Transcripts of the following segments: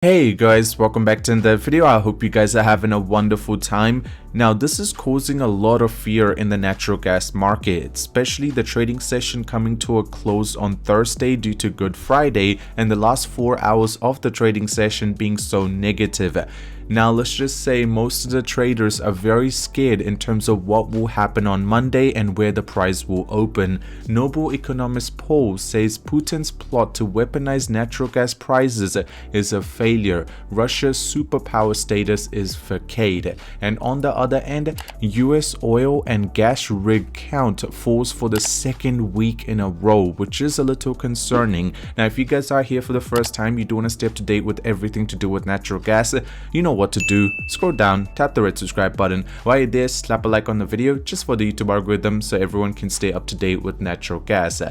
Hey guys, welcome back to another video. I hope you guys are having a wonderful time. Now this is causing a lot of fear in the natural gas market, especially the trading session coming to a close on Thursday due to Good Friday and the last 4 hours of the trading session being so negative. Now let's just say most of the traders are very scared in terms of what will happen on Monday and where the price will open. Nobel economist poll says Putin's plot to weaponize natural gas prices is a failure. Russia's superpower status is facade. And on the other end, US oil and gas rig count falls for the second week in a row, which is a little concerning. Now if you guys are here for the first time, you do want to stay up to date with everything to do with natural gas, you know what to do. Scroll down, tap the red subscribe button. While you're there, slap a like on the video just for the YouTube algorithm so everyone can stay up to date with natural gas.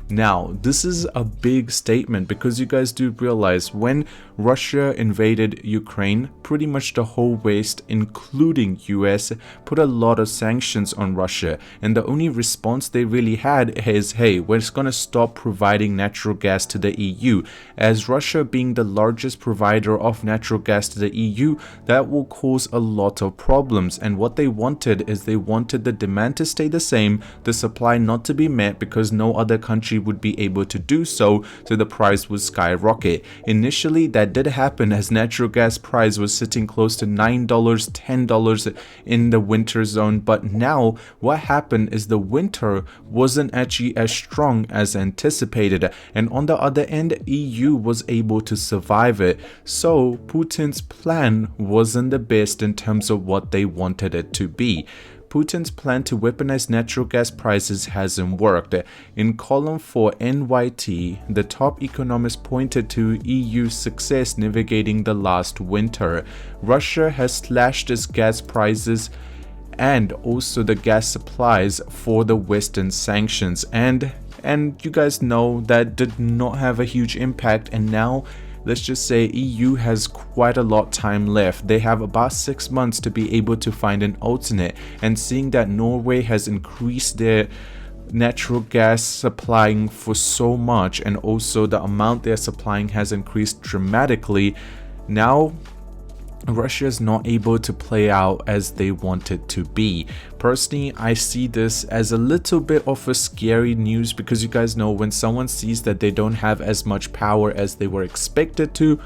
Now, this is a big statement because you guys do realize when Russia invaded Ukraine, pretty much the whole West, including US, put a lot of sanctions on Russia, and the only response they really had is, hey, we're just gonna stop providing natural gas to the EU. As Russia being the largest provider of natural gas to the EU, that will cause a lot of problems, and what they wanted is they wanted the demand to stay the same, the supply not to be met because no other country would be able to do so the price would skyrocket. Initially that did happen as natural gas price was sitting close to $9, $10 in the winter zone, but now what happened is the winter wasn't actually as strong as anticipated, and on the other end EU was able to survive it. So Putin's plan wasn't the best in terms of what they wanted it to be. Putin's plan to weaponize natural gas prices hasn't worked. In column 4 NYT, the top economist pointed to EU's success navigating the last winter. Russia has slashed its gas prices and also the gas supplies for the Western sanctions, and you guys know that did not have a huge impact, and now let's just say EU has quite a lot time left. They have about 6 months to be able to find an alternate, and seeing that Norway has increased their natural gas supplying for so much and also the amount they're supplying has increased dramatically, now Russia is not able to play out as they want it to be. Personally, I see this as a little bit of a scary news because you guys know when someone sees that they don't have as much power as they were expected to,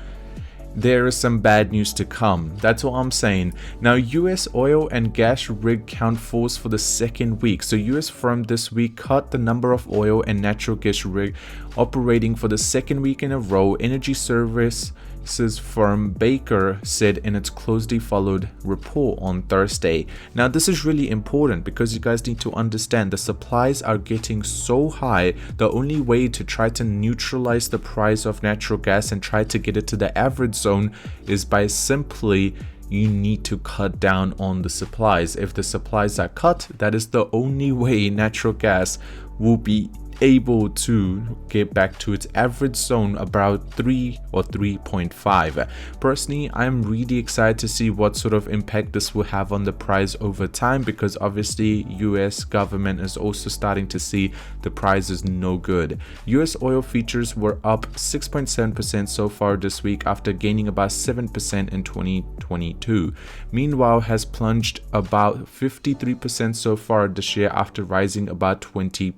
there is some bad news to come. That's what I'm saying. Now, US oil and gas rig count falls for the second week. So US firm this week cut the number of oil and natural gas rig operating for the second week in a row. Energy services firm Baker said in its closely followed report on Thursday. Now this is really important because you guys need to understand the supplies are getting so high. The only way to try to neutralize the price of natural gas and try to get it to the average zone is by simply you need to cut down on the supplies. If the supplies are cut, that is the only way natural gas will be able to get back to its average zone about 3 or 3.5. Personally, I'm really excited to see what sort of impact this will have on the price over time, because obviously US government is also starting to see the price is no good. US oil futures were up 6.7% so far this week after gaining about 7% in 2022. Meanwhile has plunged about 53% so far this year after rising about 20%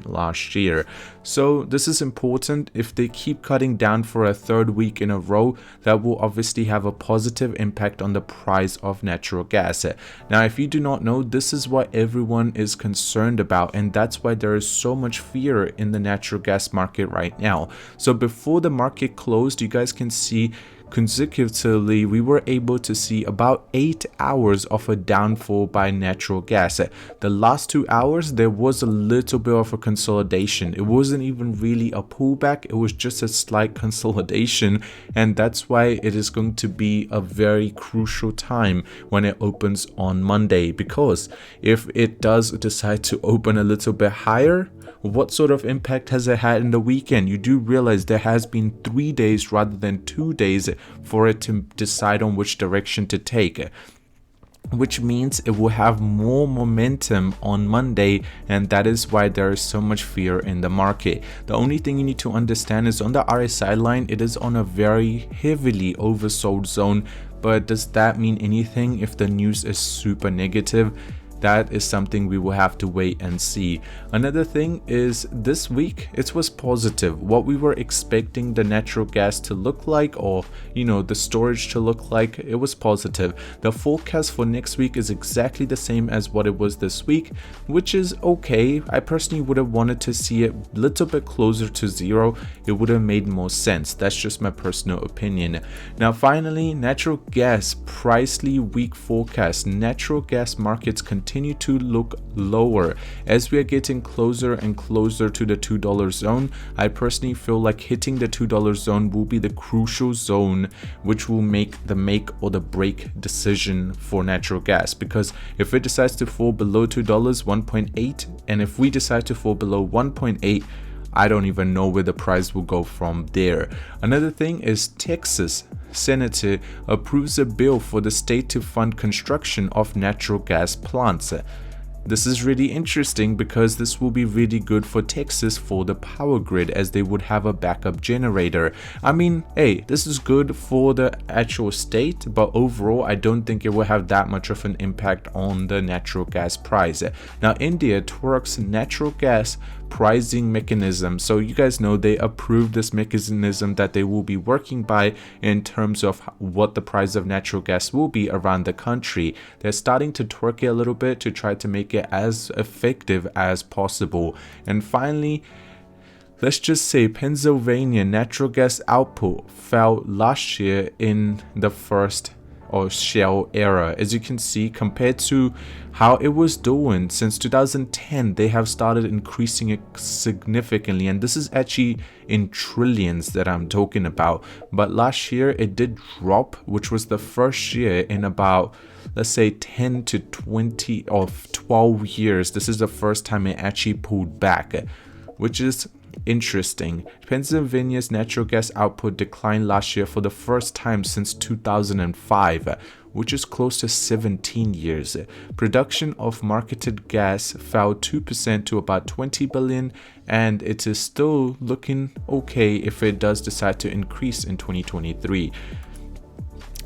last year. So this is important. If they keep cutting down for a third week in a row, that will obviously have a positive impact on the price of natural gas. Now if you do not know, this is what everyone is concerned about, and that's why there is so much fear in the natural gas market right now. So before the market closed, you guys can see consecutively we were able to see about 8 hours of a downfall by natural gas. The last 2 hours there was a little bit of a consolidation. It wasn't even really a pullback, it was just a slight consolidation, and that's why it is going to be a very crucial time when it opens on Monday, because if it does decide to open a little bit higher, what sort of impact has it had in the weekend? You do realize there has been 3 days rather than 2 days for it to decide on which direction to take. which means it will have more momentum on Monday, and that is why there is so much fear in the market. The only thing you need to understand is on the RSI line, it is on a very heavily oversold zone, but does that mean anything if the news is super negative? That is something we will have to wait and see. Another thing is this week it was positive. What we were expecting the natural gas to look like, or the storage to look like, it was positive. The forecast for next week is exactly the same as what it was this week, which is okay. I personally would have wanted to see it a little bit closer to zero. It would have made more sense. That's just my personal opinion. Now finally, natural gas pricely weak forecast. Natural gas markets continue to look lower as we are getting closer and closer to the $2 zone. I personally feel like hitting the $2 zone will be the crucial zone which will make or the break decision for natural gas, because if it decides to fall below $2, 1.8, and if we decide to fall below 1.8, I don't even know where the price will go from there. Another thing is Texas Senator approves a bill for the state to fund construction of natural gas plants. This is really interesting because this will be really good for Texas for the power grid, as they would have a backup generator. I mean, hey, this is good for the actual state, but overall I don't think it will have that much of an impact on the natural gas price. Now India twerks natural gas pricing mechanism. So you guys know they approved this mechanism that they will be working by in terms of what the price of natural gas will be around the country. They're starting to twerk it a little bit to try to make it as effective as possible. And finally, let's just say Pennsylvania natural gas output fell last year in the first shale era. As you can see, compared to how it was doing since 2010, they have started increasing it significantly, and this is actually in trillions that I'm talking about. But last year it did drop, which was the first year in about, let's say, 10 to 20 or 12 years. This is the first time it actually pulled back, which is interesting. Pennsylvania's natural gas output declined last year for the first time since 2005, which is close to 17 years. Production of marketed gas fell 2% to about 20 billion, and it is still looking okay if it does decide to increase in 2023.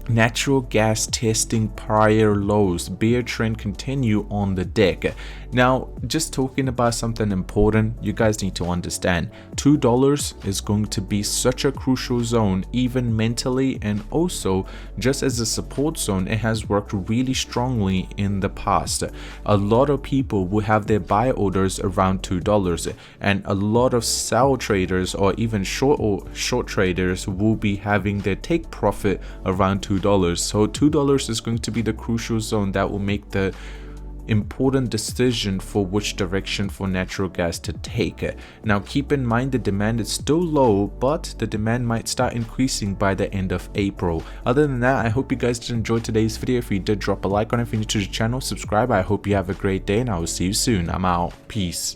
Natural gas testing prior lows, bear trend continue on the deck. Now, just talking about something important, you guys need to understand, $2 is going to be such a crucial zone, even mentally, and also just as a support zone. It has worked really strongly in the past. A lot of people will have their buy orders around $2, and a lot of sell traders or even short traders will be having their take profit around $2. So $2 is going to be the crucial zone that will make the important decision for which direction for natural gas to take. Now keep in mind the demand is still low, but the demand might start increasing by the end of April. Other than that, I hope you guys did enjoy today's video. If you did, drop a like on it. If you're new to the channel, subscribe. I hope you have a great day, and I will see you soon. I'm out. Peace.